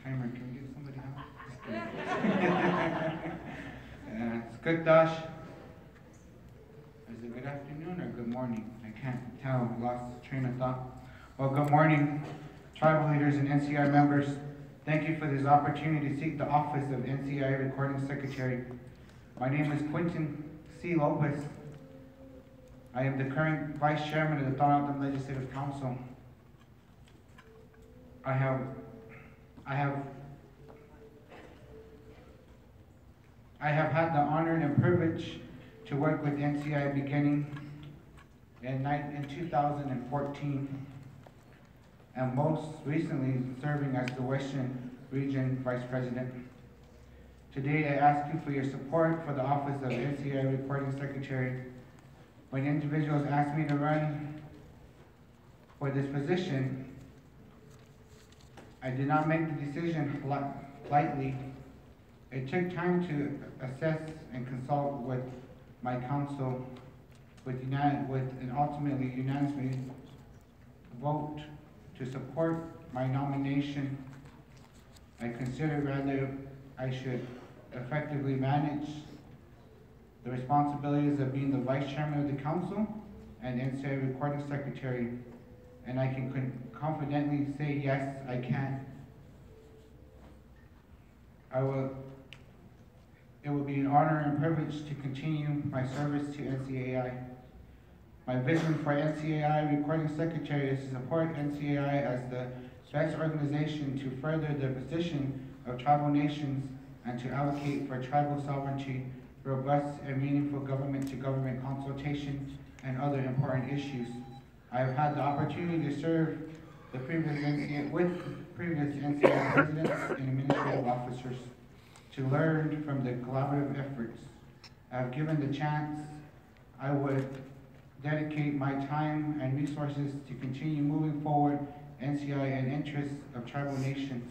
timer. Can we get somebody else? It's good, Dash. Is it good afternoon or good morning? I can't tell. Lost train of thought. Well, good morning, tribal leaders and NCI members. Thank you for this opportunity to seek the office of NCI Recording Secretary. My name is Quentin C. Lopez. I am the current Vice Chairman of the Thornton Legislative Council. I have had the honor and privilege to work with NCI beginning in 2014, and most recently serving as the Western Region Vice President. Today I ask you for your support for the office of NCI Recording Secretary. When individuals asked me to run for this position, I did not make the decision lightly. It took time to assess and consult with my council, and ultimately unanimously vote to support my nomination. I considered whether I should effectively manage the responsibilities of being the Vice Chairman of the Council and NCI Recording Secretary, and I can confidently say yes, I can. It will be an honor and privilege to continue my service to NCAI. My vision for NCAI Recording Secretary is to support NCAI as the best organization to further the position of tribal nations and to advocate for tribal sovereignty, robust and meaningful government-to-government consultation, and other important issues. I have had the opportunity to serve with previous NCAI presidents and administrative officers to learn from the collaborative efforts. I have given the chance, I would dedicate my time and resources to continue moving forward NCI in interests of tribal nations.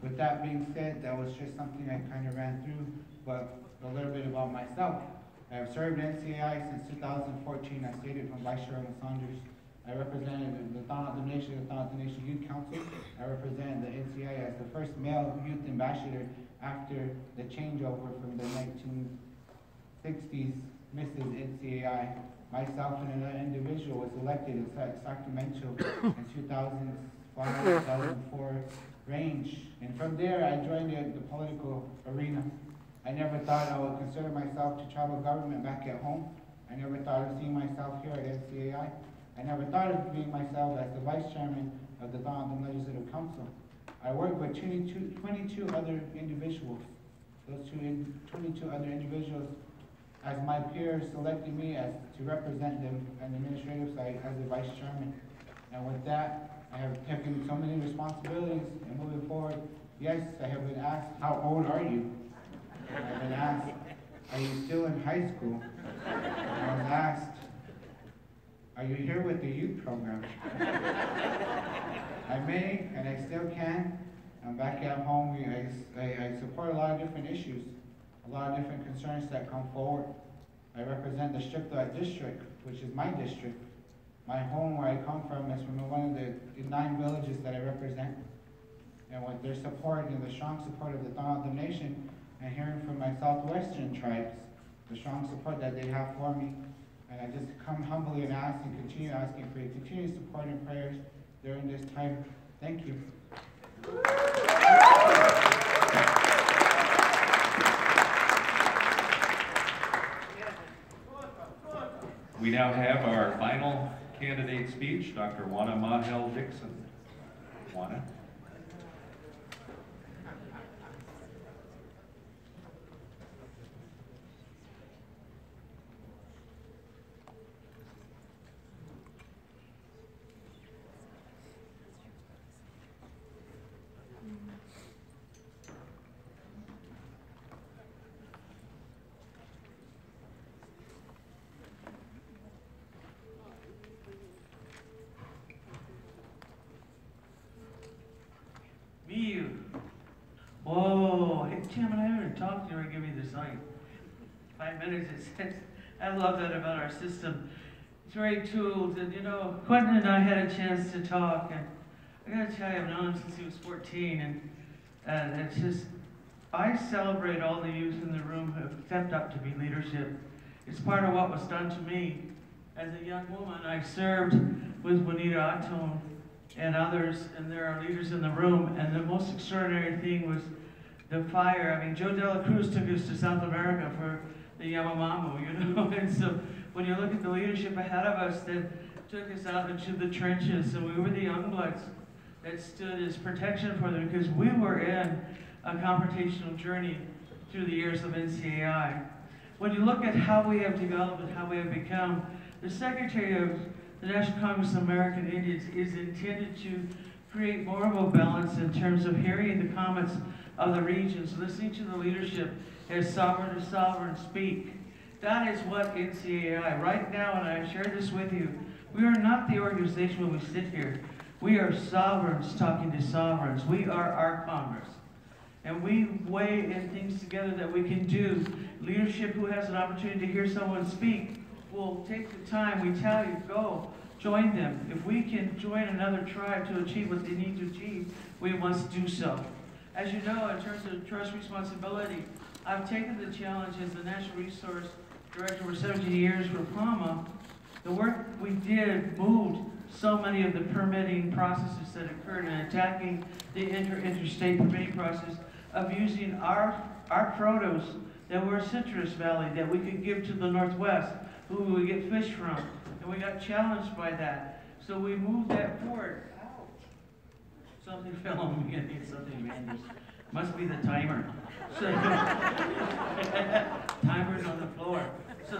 With that being said, that was just something I kind of ran through, but a little bit about myself. I have served NCAI since 2014, as stated from Vice Chairman Saunders. I represented the Thornton Nation Youth Council. I represented the NCAI as the first male youth ambassador after the changeover from the 1960s Mrs. NCAI. Myself and another individual was elected in Sacramento in 2005-2004 range. And from there, I joined the political arena. I never thought I would consider myself to tribal government back at home. I never thought of seeing myself here at NCAI. I never thought of being myself as the Vice Chairman of the Thornton Legislative Council. I worked with 22 other individuals. Those 22 other individuals, as my peers, selected me as to represent them on the administrative side as the Vice Chairman. And with that, I have taken so many responsibilities, and moving forward, yes, I have been asked, how old are you? I've been asked, are you still in high school? I was asked, are you here with the youth program? I may, and I still can. I'm back at home. I support a lot of different issues, a lot of different concerns that come forward. I represent the Strickland district, which is my district. My home, where I come from, is from one of the 9 villages that I represent. And with their support and the strong support of the Thornton Nation, and hearing from my southwestern tribes, the strong support that they have for me, and I just come humbly and ask and continue asking for your continued support and prayers during this time. Thank you. We now have our final candidate speech, Dr. Juana Mahel Dixon. Juana. Whoa, hey Chairman, I haven't talked to you or give me this like 5 minutes. I love that about our system. It's very tooled, and you know, Quentin and I had a chance to talk, and I gotta tell you, I've known him since he was 14, and And it's just, I celebrate all the youth in the room who have stepped up to be leadership. It's part of what was done to me. As a young woman, I served with Juanita Atone and others, and there are leaders in the room, and the most extraordinary thing was the fire. I mean, Joe De La Cruz took us to South America for the Yamamamu, you know, and so when you look at the leadership ahead of us that took us out into the trenches, and we were the young bloods that stood as protection for them, because we were in a confrontational journey through the years of NCAI. When you look at how we have developed and how we have become, the Secretary of the National Congress of American Indians is intended to create more of a balance in terms of hearing the comments of the regions, listening to the leadership as sovereign to sovereign speak. That is what NCAI, right now, and I share this with you, we are not the organization when we sit here. We are sovereigns talking to sovereigns. We are our Congress. And we weigh in things together that we can do. Leadership who has an opportunity to hear someone speak will take the time. We tell you, go, join them. If we can join another tribe to achieve what they need to achieve, we must do so. As you know, in terms of trust responsibility, I've taken the challenge as the National Resource Director for 17 years for PAMA. The work we did moved so many of the permitting processes that occurred in attacking the interstate permitting process of using our produce that were Citrus Valley that we could give to the Northwest, who we get fish from. And we got challenged by that. So we moved that forward. Something fell on me. I need something man. Must be the timer. So, timer's on the floor. So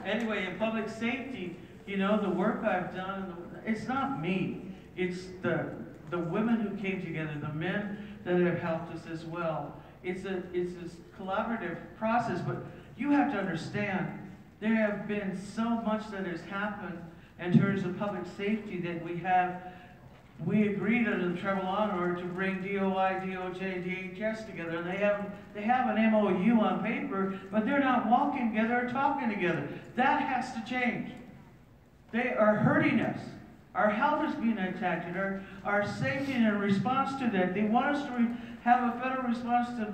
anyway, in public safety, you know, the work I've done, it's not me. It's the women who came together, the men that have helped us as well. It's a collaborative process, but you have to understand, there have been so much that has happened in terms of public safety that we agreed under the Travel Law Order to bring DOI, DOJ, and DHS together. And they have an MOU on paper, but they're not walking together or talking together. That has to change. They are hurting us. Our health is being attacked, and our safety and in response to that, they want us to have a federal response to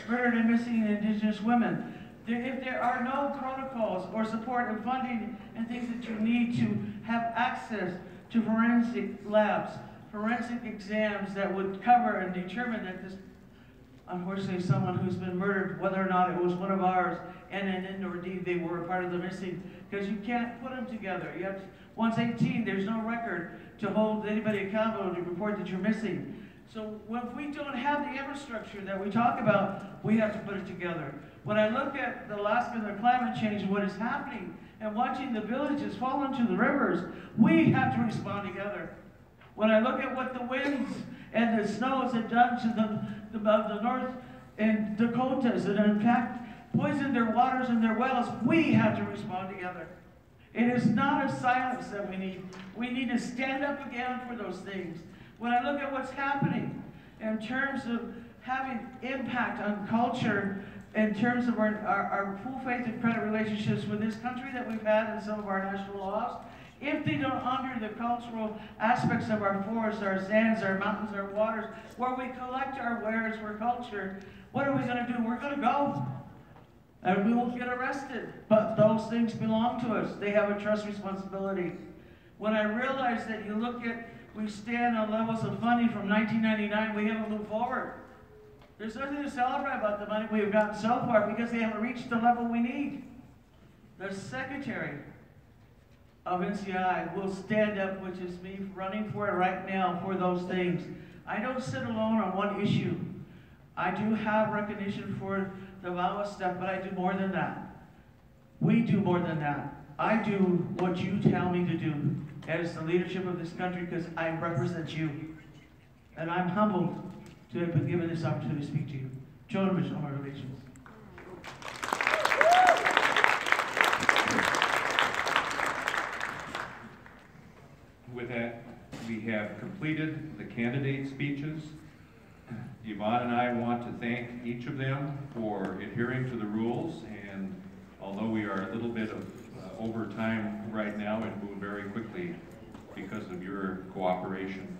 murdered and missing Indigenous women. If there are no protocols or support and funding and things that you need to have access to forensic labs, forensic exams that would cover and determine that this, unfortunately, someone who's been murdered, whether or not it was one of ours, and or indeed they were a part of the missing, because you can't put them together. You have to, once 18, there's no record to hold anybody accountable to report that you're missing. So if we don't have the infrastructure that we talk about, we have to put it together. When I look at Alaska and the climate change and what is happening, and watching the villages fall into the rivers, we have to respond together. When I look at what the winds and the snows have done to the North and Dakotas, and in fact poisoned their waters and their wells, we have to respond together. It is not a silence that we need. We need to stand up again for those things. When I look at what's happening in terms of having impact on culture, in terms of our full faith and credit relationships with this country that we've had in some of our national laws, if they don't honor the cultural aspects of our forests, our sands, our mountains, our waters, where we collect our wares for culture, what are we going to do? We're going to go. And we will get arrested. But those things belong to us. They have a trust responsibility. When I realize that you look at, we stand on levels of funding from 1999, we haven't moved forward. There's nothing to celebrate about the money we've gotten so far because they haven't reached the level we need. The Secretary of NCAI will stand up, which is me running for it right now for those things. I don't sit alone on one issue. I do have recognition for the VAWA stuff, but I do more than that. We do more than that. I do what you tell me to do as the leadership of this country because I represent you. And I'm humbled to have been given this opportunity to speak to you. Joe Division, our relations. With that, we have completed the candidate speeches. Yvonne and I want to thank each of them for adhering to the rules, and although we are a little bit of over time right now, it moved very quickly because of your cooperation.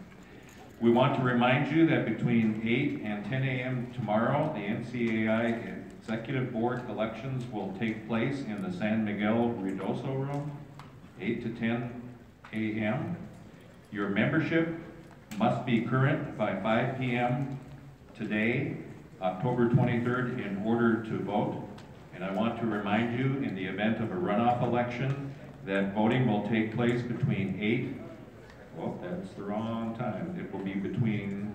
We want to remind you that between 8 and 10 a.m. tomorrow, the NCAI Executive Board elections will take place in the San Miguel Ruidoso Room, 8 to 10 a.m. Your membership must be current by 5 p.m. today, October 23rd, in order to vote. And I want to remind you, in the event of a runoff election, that voting will take place between 8, well, that's the wrong time. It will be between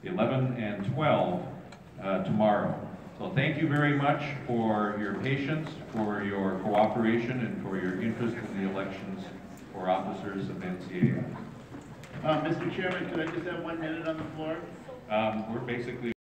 11 and 12 tomorrow. So thank you very much for your patience, for your cooperation, and for your interest in the elections for officers of NCAI. Mr. Chairman, could I just have 1 minute on the floor? We're basically